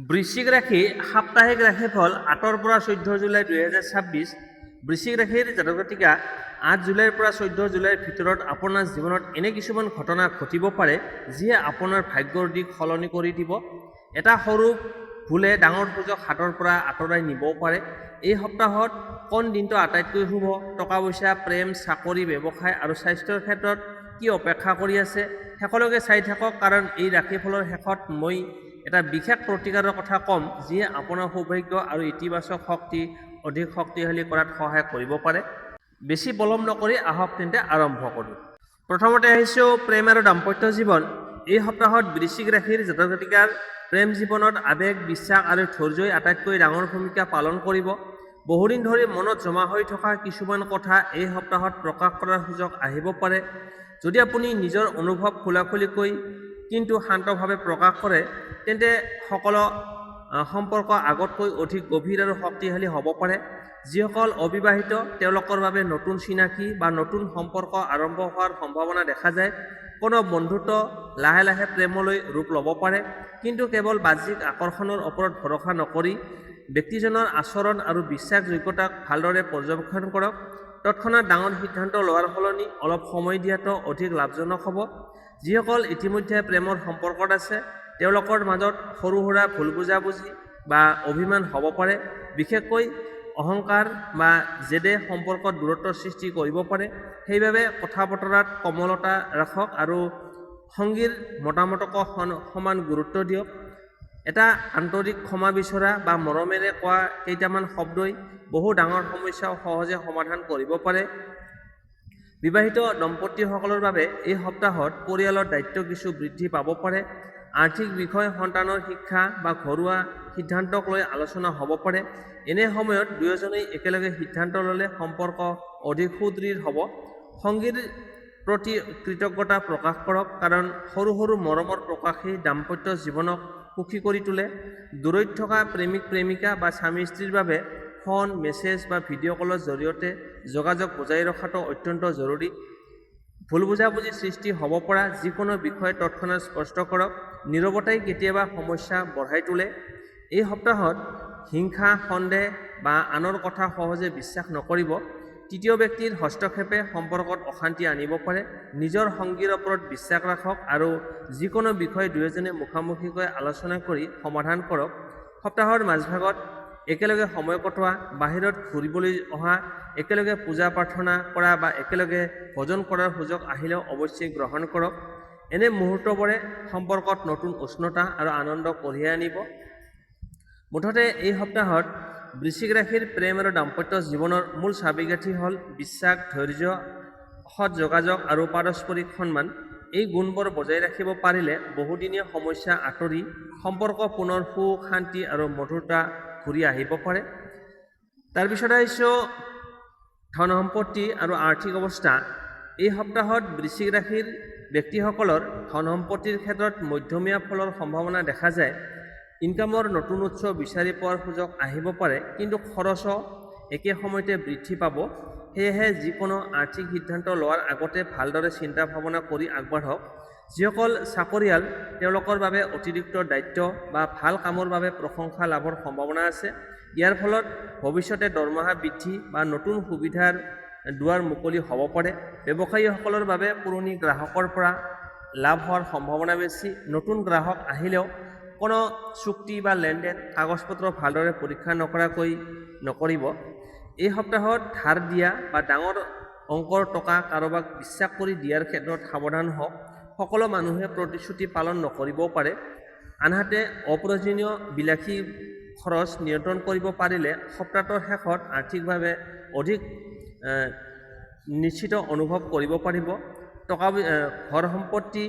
বৃশ্চিক ৰাশি সাপ্তাহিক ৰাশিফল 8ৰ পৰা 14 জুলাই 2026। বৃশ্চিক ৰাশিৰ জাতক জাতিকা 8 জুলাইৰ পৰা 14 জুলাইৰ ভিতৰত আপোনাৰ জীৱনত এনে কিছুমান ঘটনা ঘটিব পাৰে যিয়ে আপোনাৰ ভাগ্যৰ দিশ সলনি কৰি দিব। এটা সৰু ভুলে ডাঙৰ সুযোগ হাতৰ পৰা আঁতৰাই নিবও পাৰে। এই সপ্তাহত কোন দিনটো আটাইতকৈ শুভ, টকা পইচা, প্ৰেম, চাকৰি, ব্যৱসায় আৰু স্বাস্থ্যৰ ক্ষেত্ৰত কি অপেক্ষা কৰি আছে, শেষলৈকে চাই থাকক, কাৰণ এই ৰাশিফলৰ শেষত মই এটা বিশেষ প্ৰতিকাৰৰ কথা ক'ম যিয়ে আপোনাৰ সৌভাগ্য আৰু ইতিবাচক শক্তি অধিক শক্তিশালী কৰাত সহায় কৰিব পাৰে। বেছি পলম নকৰি আহক তেন্তে আৰম্ভ কৰোঁ। প্ৰথমতে আহিছোঁ প্ৰেম আৰু দাম্পত্য জীৱন। এই সপ্তাহত বৃশ্চিক ৰাশিৰ জাতক জাতিকাৰ প্ৰেম জীৱনত আৱেগ, বিশ্বাস আৰু ধৈৰ্যই আটাইতকৈ ডাঙৰ ভূমিকা পালন কৰিব। বহুদিন ধৰি মনত জমা হৈ থকা কিছুমান কথা এই সপ্তাহত প্ৰকাশ কৰাৰ সুযোগ আহিব পাৰে। যদি আপুনি নিজৰ অনুভৱ খোলাখুলিকৈ কিন্তু শান্তভাৱে প্ৰকাশ কৰে তেন্তে সকলো সম্পৰ্ক আগতকৈ অধিক গভীৰ আৰু শক্তিশালী হ'ব পাৰে। যিসকল অবিবাহিত তেওঁলোকৰ বাবে নতুন চিনাকি বা নতুন সম্পৰ্ক আৰম্ভ হোৱাৰ সম্ভাৱনা দেখা যায়। কোনো বন্ধুত্ব লাহে লাহে প্ৰেমলৈ ৰূপ ল'ব পাৰে, কিন্তু কেৱল বাহ্যিক আকৰ্ষণৰ ওপৰত ভৰসা নকৰি ব্যক্তিজনৰ আচৰণ আৰু বিশ্বাসযোগ্যতাক ভালদৰে পৰ্যবেক্ষণ কৰক। তৎক্ষণাত ডাঙৰ সিদ্ধান্ত লোৱাৰ সলনি অলপ সময় দিয়াটো অধিক লাভজনক হ'ব। যিসকল ইতিমধ্যে প্ৰেমৰ সম্পৰ্কত আছে তেওঁলোকৰ মাজত সৰু সুৰা ভুল বুজাবুজি বা অভিমান হ'ব পাৰে। বিশেষকৈ অহংকাৰ বা জেদে সম্পৰ্কত দূৰত্বৰ সৃষ্টি কৰিব পাৰে। সেইবাবে কথা বতৰাত কোমলতা ৰাখক আৰু সংগীৰ মতামতকো সমান গুৰুত্ব দিয়ক। এটা আন্তৰিক ক্ষমা বিচৰা বা মৰমেৰে কোৱা কেইটামান শব্দই বহু ডাঙৰ সমস্যাও সহজে সমাধান কৰিব পাৰে। বিবাহিত দম্পতীসকলৰ বাবে এই সপ্তাহত পৰিয়ালৰ দায়িত্ব কিছু বৃদ্ধি পাব পাৰে। আৰ্থিক বিষয়, সন্তানৰ শিক্ষা বা ঘৰুৱা সিদ্ধান্তক লৈ আলোচনা হ'ব পাৰে। এনে সময়ত দুয়োজনেই একেলগে সিদ্ধান্ত ল'লে সম্পৰ্ক অধিক সুদৃঢ় হ'ব। সংগীৰ প্ৰতি কৃতজ্ঞতা প্ৰকাশ কৰক, কাৰণ সৰু সৰু মৰমৰ প্ৰকাশেই দাম্পত্য জীৱনক সুখী কৰি তোলে। দূৰৈত থকা প্ৰেমিক প্ৰেমিকা বা স্বামী স্ত্ৰীৰ বাবে ফোন, মেছেজ বা ভিডিঅ' কলৰ জৰিয়তে যোগাযোগ বজাই ৰখাটো অত্যন্ত জৰুৰী। ভুল বুজাবুজি সৃষ্টি হ'ব পৰা যিকোনো বিষয় তৎক্ষণাত স্পষ্ট কৰক। নীৰৱতাই কেতিয়াবা সমস্যা বঢ়াই তোলে। এই সপ্তাহত হিংসা, সন্দেহ বা আনৰ কথা সহজে বিশ্বাস নকৰিব। তৃতীয় ব্যক্তিৰ হস্তক্ষেপে সম্পৰ্কত অশান্তি আনিব পাৰে। নিজৰ সংগীৰ ওপৰত বিশ্বাস ৰাখক আৰু যিকোনো বিষয় দুয়োজনে মুখামুখিকৈ আলোচনা কৰি সমাধান কৰক। সপ্তাহৰ মাজভাগত একেলগে সময় কটোৱা, বাহিৰত ঘূৰিবলৈ অহা, একেলগে পূজা প্ৰাৰ্থনা কৰা বা একেলগে ভোজন কৰাৰ সুযোগ আহিলেও অৱশ্যেই গ্ৰহণ কৰক। এনে মুহূৰ্তবোৰে সম্পৰ্কত নতুন উষ্ণতা আৰু আনন্দ কঢ়িয়াই আনিব। মুঠতে এই সপ্তাহত বৃশ্চিক ৰাশিৰ প্ৰেম আৰু দাম্পত্য জীৱনৰ মূল চাবিকাঠি হ'ল বিশ্বাস, ধৈৰ্য, সৎ যোগাযোগ আৰু পাৰস্পৰিক সন্মান। এই গুণবোৰ বজাই ৰাখিব পাৰিলে বহুদিনীয়া সমস্যা আঁতৰি সম্পৰ্ক পুনৰ সুখ, শান্তি আৰু মধুৰতা ঘূৰি আহিব পাৰে। তাৰপিছত আহিছোঁ ধন সম্পত্তি আৰু আৰ্থিক অৱস্থা। এই সপ্তাহত বৃশ্চিক ৰাশিৰ ব্যক্তিসকলৰ ধন সম্পত্তিৰ ক্ষেত্ৰত মধ্যমীয়া ফলৰ সম্ভাৱনা দেখা যায়। ইনকামৰ নতুন উৎস বিচাৰি পোৱাৰ সুযোগ আহিব পাৰে, কিন্তু খৰচো একে সময়তে বৃদ্ধি পাব। সেয়েহে যিকোনো আৰ্থিক সিদ্ধান্ত লোৱাৰ আগতে ভালদৰে চিন্তা ভাৱনা কৰি আগবাঢ়ক। যিসকল চাকৰিয়াল তেওঁলোকৰ বাবে অতিৰিক্ত দায়িত্ব বা ভাল কামৰ বাবে প্ৰশংসা লাভৰ সম্ভাৱনা আছে। ইয়াৰ ফলত ভৱিষ্যতে দৰমহা বৃদ্ধি বা নতুন সুবিধাৰ দুৱাৰ মুকলি হ'ব পাৰে। ব্যৱসায়ীসকলৰ বাবে পুৰণি গ্ৰাহকৰ পৰা লাভ হোৱাৰ সম্ভাৱনা বেছি। নতুন গ্ৰাহক আহিলেও কোনো চুক্তি বা লেনদেন কাগজপত্ৰ ভালদৰে পৰীক্ষা নকৰাকৈ নকৰিব। এই সপ্তাহত ধাৰ দিয়া বা ডাঙৰ অংকৰ টকা কাৰোবাক বিশ্বাস কৰি দিয়াৰ ক্ষেত্ৰত সাৱধান হওক। সকলো মানুহে প্ৰতিশ্ৰুতি পালন নকৰিবও পাৰে। আনহাতে অপ্ৰয়োজনীয় বিলাসী খৰচ নিয়ন্ত্ৰণ কৰিব পাৰিলে সপ্তাহটোৰ শেষত আৰ্থিকভাৱে অধিক নিশ্চিত অনুভৱ কৰিব পাৰিব। ঘৰ সম্পত্তি,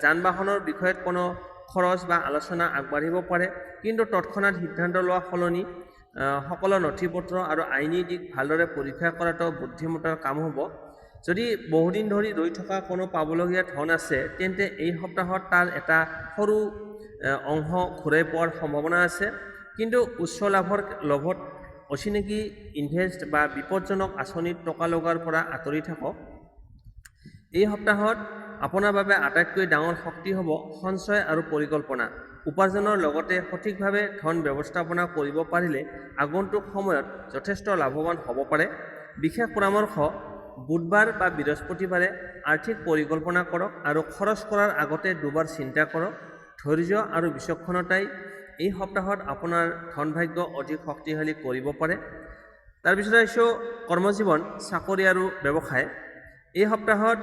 যান বাহনৰ বিষয়ত কোনো খৰচ বা আলোচনা আগবাঢ়িব পাৰে, কিন্তু তৎক্ষণাত সিদ্ধান্ত লোৱা সলনি সকলো নথিপত্ৰ আৰু আইনী দিশ ভালদৰে পৰীক্ষা কৰাটো বুদ্ধিমত্তাৰ কাম হ'ব। যদি বহুদিন ধৰি ৰৈ থকা কোনো পাবলগীয়া ধন আছে তেন্তে এই সপ্তাহত তাৰ এটা সৰু অংশ ঘূৰাই পোৱাৰ সম্ভাৱনা আছে, কিন্তু উচ্চ লাভৰ লোভত অচিনাকি ইনভেষ্ট বা বিপদজনক আঁচনিত টকা লগাৰ পৰা আঁতৰি থাকক। এই সপ্তাহত আপোনাৰ বাবে আটাইতকৈ ডাঙৰ শক্তি হ'ব সঞ্চয় আৰু পৰিকল্পনা। উপাৰ্জনৰ লগতে সঠিকভাৱে ধন ব্যৱস্থাপনা কৰিব পাৰিলে আগন্তুক সময়ত যথেষ্ট লাভৱান হ'ব পাৰে। বিশেষ পৰামৰ্শ: বুধবাৰ বা বৃহস্পতিবাৰে আৰ্থিক পৰিকল্পনা কৰক আৰু খৰচ কৰাৰ আগতে দুবাৰ চিন্তা কৰক। ধৈৰ্য আৰু বিচক্ষণতাই এই সপ্তাহত আপোনাৰ ধন ভাগ্য অধিক শক্তিশালী কৰিব পাৰে। তাৰপিছত আহিছোঁ কৰ্মজীৱন, চাকৰি আৰু ব্যৱসায়। এই সপ্তাহত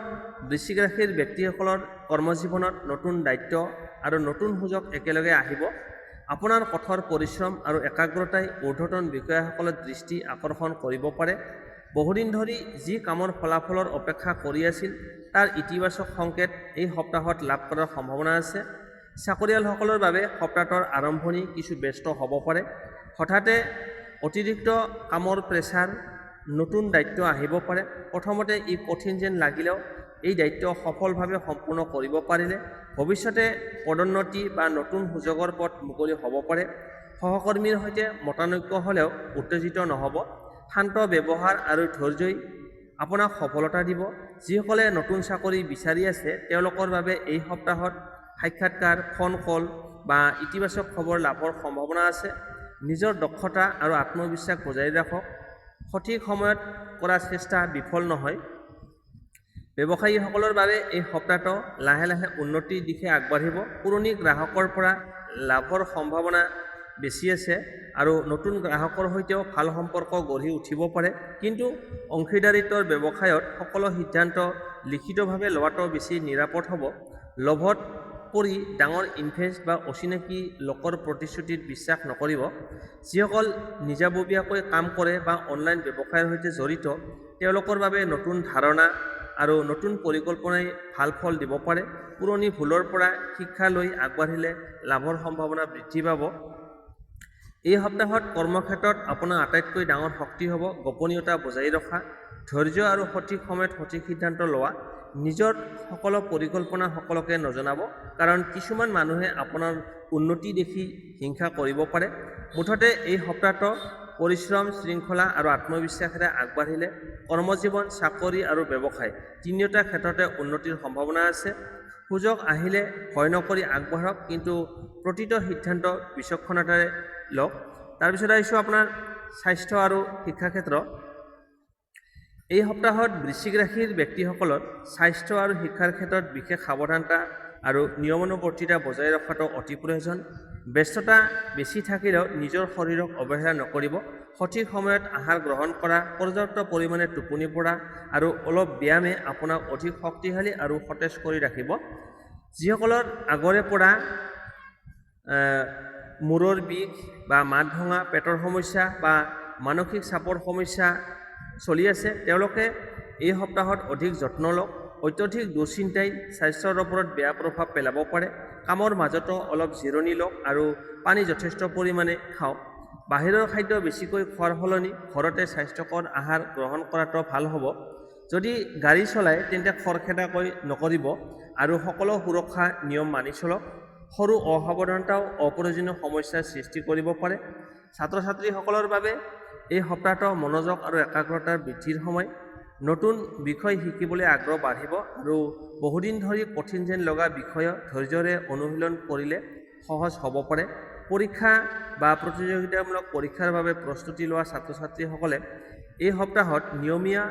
বৃশ্চিক ৰাশিৰ ব্যক্তিসকলৰ কৰ্মজীৱনত নতুন দায়িত্ব আৰু নতুন সুযোগ একেলগে আহিব। আপোনাৰ কঠোৰ পৰিশ্ৰম আৰু একাগ্ৰতাই ঊৰ্ধ্বতন বিষয়াসকলৰ দৃষ্টি আকৰ্ষণ কৰিব পাৰে। বহুদিন ধৰি যি কামৰ ফলাফলৰ অপেক্ষা কৰি আছিল তাৰ ইতিবাচক সংকেত এই সপ্তাহত লাভ কৰাৰ সম্ভাৱনা আছে। চাকৰিয়ালসকলৰ বাবে সপ্তাহটোৰ আৰম্ভণি কিছু ব্যস্ত হ'ব পাৰে। হঠাতে অতিৰিক্ত কামৰ প্ৰেছাৰ, নতুন দায়িত্ব আহিব পাৰে। প্ৰথমতে ই কঠিন যেন লাগিলেও এই দায়িত্ব সফলভাৱে সম্পূৰ্ণ কৰিব পাৰিলে ভৱিষ্যতে পদোন্নতি বা নতুন সুযোগৰ পথ মুকলি হ'ব পাৰে। সহকৰ্মীৰ সৈতে মতানৈক্য হ'লেও উত্তেজিত নহ'ব। শান্ত ব্যৱহাৰ আৰু ধৈৰ্যই আপোনাক সফলতা দিব। যিসকলে নতুন চাকৰি বিচাৰি আছে তেওঁলোকৰ বাবে এই সপ্তাহত সাক্ষাৎকাৰ, ফোন কল বা ইতিবাচক খবৰ লাভৰ সম্ভাৱনা আছে। নিজৰ দক্ষতা আৰু আত্মবিশ্বাস বজাই ৰাখক। সঠিক সময়ত কৰা চেষ্টা বিফল নহয়। ব্যৱসায়ীসকলৰ বাবে এই সপ্তাহটো লাহে লাহে উন্নতিৰ দিশে আগবাঢ়িব। পুৰণি গ্ৰাহকৰ পৰা লাভৰ সম্ভাৱনা বেছি আছে আৰু নতুন গ্ৰাহকৰ সৈতেও ভাল সম্পৰ্ক গঢ়ি উঠিব পাৰে। কিন্তু অংশীদাৰিত্বৰ ব্যৱসায়ত সকলো সিদ্ধান্ত লিখিতভাৱে লোৱাটো বেছি নিৰাপদ হ'ব। লোভত পৰি ডাঙৰ ইনভেষ্ট বা অচিনাকি লোকৰ প্ৰতিশ্ৰুতিত বিশ্বাস নকৰিব। যিসকল নিজাববীয়াকৈ কাম কৰে বা অনলাইন ব্যৱসায়ৰ সৈতে জড়িত তেওঁলোকৰ বাবে নতুন ধাৰণা আৰু নতুন পৰিকল্পনাই ভাল ফল দিব পাৰে। পুৰণি ভুলৰ পৰা শিক্ষা লৈ আগবাঢ়িলে লাভৰ সম্ভাৱনা বৃদ্ধি পাব। এই সপ্তাহত কৰ্মক্ষেত্ৰত আপোনাৰ আটাইতকৈ ডাঙৰ শক্তি হ'ব গোপনীয়তা বজাই ৰখা, ধৈৰ্য আৰু সঠিক সময়ত সঠিক সিদ্ধান্ত লোৱা। নিজৰ সকলো পৰিকল্পনা সকলোকে নজনাব, কাৰণ কিছুমান মানুহে আপোনাৰ উন্নতি দেখি হিংসা কৰিব পাৰে। মুঠতে এই সপ্তাহটো পৰিশ্ৰম, শৃংখলা আৰু আত্মবিশ্বাসেৰে আগবাঢ়িলে কৰ্মজীৱন, চাকৰি আৰু ব্যৱসায় তিনিওটা ক্ষেত্ৰতে উন্নতিৰ সম্ভাৱনা আছে। সুযোগ আহিলে ভয় নকৰি আগবাঢ়ক, কিন্তু প্ৰতিটো সিদ্ধান্ত বিচক্ষণতাৰে লওক। তাৰপিছত আহিছোঁ আপোনাৰ স্বাস্থ্য আৰু শিক্ষা ক্ষেত্ৰ। এই সপ্তাহত বৃশ্চিক ৰাশিৰ ব্যক্তিসকলৰ স্বাস্থ্য আৰু শিক্ষাৰ ক্ষেত্ৰত বিশেষ সাৱধানতা আৰু নিয়মানুৱৰ্তিতা বজাই ৰখাটো অতি প্ৰয়োজন। ব্যস্ততা বেছি থাকিলেও নিজৰ শৰীৰক অৱহেলা নকৰিব। সঠিক সময়ত আহাৰ গ্ৰহণ কৰা, পৰ্যাপ্ত পৰিমাণে টোপনি পৰা আৰু অলপ ব্যায়ামে আপোনাক অধিক শক্তিশালী আৰু সতেজ কৰি ৰাখিব। যিসকলৰ আগৰে পৰা মূৰৰ বিষ বা মাত ভঙা, পেটৰ সমস্যা বা মানসিক চাপৰ সমস্যা চলি আছে তেওঁলোকে এই সপ্তাহত অধিক যত্ন লওক। অত্যধিক দুশ্চিন্তাই স্বাস্থ্যৰ ওপৰত বেয়া প্ৰভাৱ পেলাব পাৰে। কামৰ মাজতো অলপ জিৰণি লওক আৰু পানী যথেষ্ট পৰিমাণে খাওক। বাহিৰৰ খাদ্য বেছিকৈ খোৱাৰ সলনি ঘৰতে স্বাস্থ্যকৰ আহাৰ গ্ৰহণ কৰাটো ভাল হ'ব। যদি গাড়ী চলায় তেন্তে খৰখেদাকৈ নকৰিব আৰু সকলো সুৰক্ষা নিয়ম মানি চলক। সৰু অসাৱধানতাও অপ্ৰয়োজনীয় সমস্যাৰ সৃষ্টি কৰিব পাৰে। ছাত্ৰ ছাত্ৰীসকলৰ বাবে এই সপ্তাহটো মনোযোগ আৰু একাগ্ৰতাৰ বৃদ্ধিৰ সময়। নতুন বিষয় শিকিবলৈ আগ্ৰহ বাঢ়িব আৰু বহুদিন ধৰি কঠিন যেন লগা বিষয় ধৈৰ্যৰে অনুশীলন কৰিলে সহজ হ'ব পাৰে। পৰীক্ষা বা প্ৰতিযোগিতামূলক পৰীক্ষাৰ বাবে প্ৰস্তুতি লোৱা ছাত্ৰ ছাত্ৰীসকলে এই সপ্তাহত নিয়মীয়া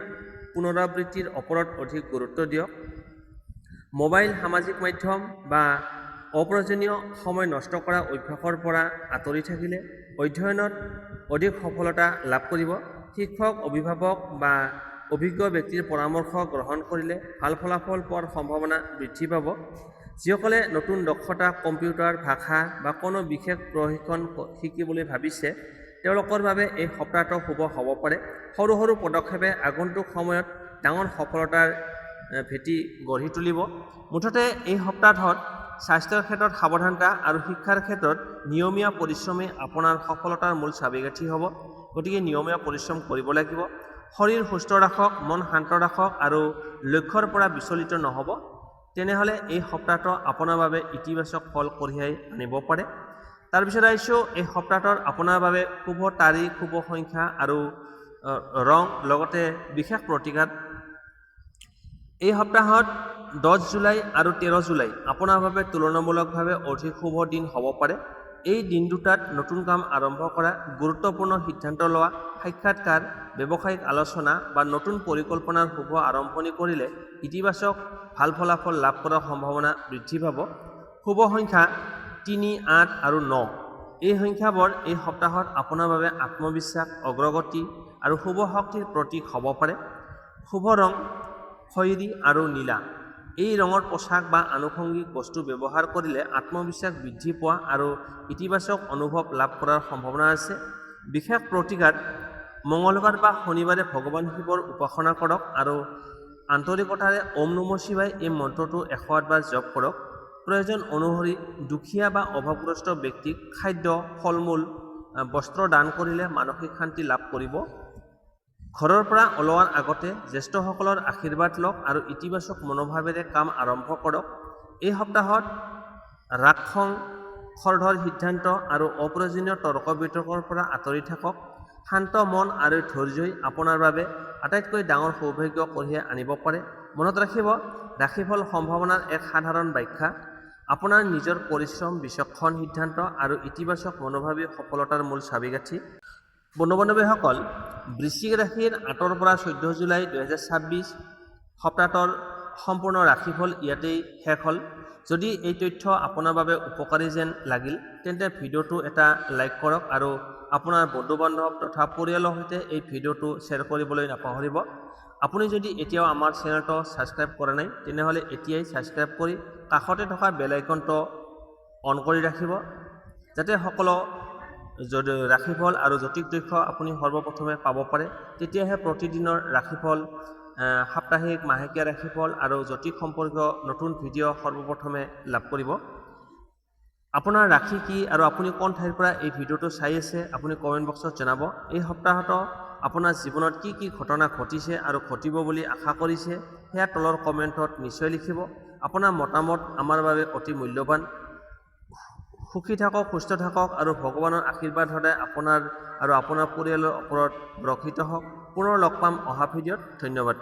পুনৰাবৃত্তিৰ ওপৰত অধিক গুৰুত্ব দিয়ক। মোবাইল, সামাজিক মাধ্যম বা অপ্ৰয়োজনীয় সময় নষ্ট কৰা অভ্যাসৰ পৰা আঁতৰি থাকিলে অধ্যয়নত অধিক সফলতা লাভ কৰিব। শিক্ষক, অভিভাৱক বা অভিজ্ঞ ব্যক্তিৰ পৰামৰ্শ গ্ৰহণ কৰিলে ভাল ফলাফল পোৱাৰ সম্ভাৱনা বৃদ্ধি পাব। যিসকলে নতুন দক্ষতা, কম্পিউটাৰ, ভাষা বা কোনো বিশেষ প্ৰশিক্ষণ শিকিবলৈ ভাবিছে তেওঁলোকৰ বাবে এই সপ্তাহটো শুভ হ'ব পাৰে। সৰু সৰু পদক্ষেপে আগন্তুক সময়ত ডাঙৰ সফলতাৰ ভেটি গঢ়ি তুলিব। মুঠতে এই সপ্তাহত স্বাস্থ্যৰ ক্ষেত্ৰত সাৱধানতা আৰু শিক্ষাৰ ক্ষেত্ৰত নিয়মীয়া পৰিশ্ৰমে আপোনাৰ সফলতাৰ মূল চাবিকাঠি হ'ব। গতিকে নিয়মীয়া পৰিশ্ৰম কৰিব লাগিব। শৰীৰ সুস্থ ৰাখক, মন শান্ত ৰাখক আৰু লক্ষ্যৰ পৰা বিচলিত নহ'ব। তেনেহ'লে এই সপ্তাহটো আপোনাৰ বাবে ইতিবাচক ফল কঢ়িয়াই আনিব পাৰে। তাৰপিছত আহিছোঁ এই সপ্তাহটোৰ আপোনাৰ বাবে শুভ তাৰিখ, শুভ সংখ্যা আৰু ৰং লগতে বিশেষ প্ৰতিকাত। এই সপ্তাহত 10 জুলাই আৰু 13 জুলাই আপোনাৰ বাবে তুলনামূলকভাৱে অধিক শুভ দিন হ'ব পাৰে। এই দিন দুটাত নতুন কাম আৰম্ভ কৰা, গুৰুত্বপূৰ্ণ সিদ্ধান্ত লোৱা, সাক্ষাৎকাৰ, ব্যৱসায়িক আলোচনা বা নতুন পৰিকল্পনাৰ শুভ আৰম্ভণি কৰিলে ইতিবাচক ভাল ফলাফল লাভ কৰাৰ সম্ভাৱনা বৃদ্ধি পাব। শুভ সংখ্যা 3, 8 আৰু 9। এই সংখ্যাবোৰ এই সপ্তাহত আপোনাৰ বাবে আত্মবিশ্বাস, অগ্ৰগতি আৰু শুভ শক্তিৰ প্ৰতীক হ'ব পাৰে। শুভ ৰং খয়েৰী আৰু নীলা। এই ৰঙৰ পোছাক বা আনুষংগিক বস্তু ব্যৱহাৰ কৰিলে আত্মবিশ্বাস বৃদ্ধি পোৱা আৰু ইতিবাচক অনুভৱ লাভ কৰাৰ সম্ভাৱনা আছে। বিশেষ প্ৰতিকাৰ: মঙলবাৰ বা শনিবাৰে ভগৱান শিৱৰ উপাসনা কৰক আৰু আন্তৰিকতাৰে ওম নমঃ শিৱায় এই মন্ত্ৰটো 108 বাৰ জপ কৰক। প্ৰয়োজন অনুসৰি দুখীয়া বা অভাৱগ্ৰস্ত ব্যক্তিক খাদ্য, ফল-মূল, বস্ত্ৰ দান কৰিলে মানসিক শান্তি লাভ কৰিব। ঘৰৰ পৰা ওলোৱাৰ আগতে জ্যেষ্ঠসকলৰ আশীৰ্বাদ লওক আৰু ইতিবাচক মনোভাৱেৰে কাম আৰম্ভ কৰক। এই সপ্তাহত ৰাগ খং, খৰধৰ সিদ্ধান্ত আৰু অপ্ৰয়োজনীয় তৰ্ক বিতৰ্কৰ পৰা আঁতৰি থাকক। শান্ত মন আৰু ধৈৰ্যই আপোনাৰ বাবে আটাইতকৈ ডাঙৰ সৌভাগ্য কঢ়িয়াই আনিব পাৰে। মনত ৰাখিব, ৰাশিফল সম্ভাৱনাৰ এক সাধাৰণ ব্যাখ্যা। আপোনাৰ নিজৰ পৰিশ্ৰম, বিচক্ষণ সিদ্ধান্ত আৰু ইতিবাচক মনোভাৱেই সফলতাৰ মূল চাবিকাঠি। বন্ধু-বান্ধৱীসকল, বৃশ্চিক ৰাশিৰ 8 পৰা 14 জুলাই 2026 সপ্তাহৰ সম্পূৰ্ণ ৰাশিফল ইয়াতেই শেষ হ'ল। যদি এই তথ্য আপোনাৰ বাবে উপকাৰী যেন লাগিল তেন্তে ভিডিঅ'টো এটা লাইক কৰক আৰু আপোনাৰ বন্ধু-বান্ধৱ তথা পৰিয়ালৰ সৈতে এই ভিডিঅ'টো শ্বেয়াৰ কৰিবলৈ নাপাহৰিব। আপুনি যদি এতিয়াও আমাৰ চেনেলটো ছাবস্ক্ৰাইব কৰা নাই তেনেহ'লে এতিয়াই ছাবস্ক্ৰাইব কৰি কাষতে থকা বেল আইকনটো অন কৰি ৰাখিব, যাতে সকলো ৰাশিফল আৰু জ্যোতিষ তথ্য আপুনি সৰ্বপ্ৰথমে পাব পাৰে। তেতিয়াহে প্ৰতিদিনৰ ৰাশিফল, সাপ্তাহিক, মাহেকীয়া ৰাশিফল আৰু জ্যোতিষ সম্পৰ্কীয় নতুন ভিডিঅ' সৰ্বপ্ৰথমে লাভ কৰিব। আপোনাৰ ৰাশি কি আৰু আপুনি কোন ঠাইৰ পৰা এই ভিডিঅ'টো চাই আছে আপুনি কমেণ্ট বক্সত জনাব। এই সপ্তাহতো আপোনাৰ জীৱনত কি কি ঘটনা ঘটিছে আৰু ঘটিব বুলি আশা কৰিছে সেয়া তলৰ কমেণ্টত নিশ্চয় লিখিব। আপোনাৰ মতামত আমাৰ বাবে অতি মূল্যৱান। সুখী থাকক, সুস্থ থাকক আৰু ভগৱানৰ আশীৰ্বাদ সদায় আপোনাৰ আৰু আপোনাৰ পৰিয়ালৰ ওপৰত বৰ্ষিত হওক। পুনৰ লগ পাম অহা ভিডিঅ'ত। ধন্যবাদ।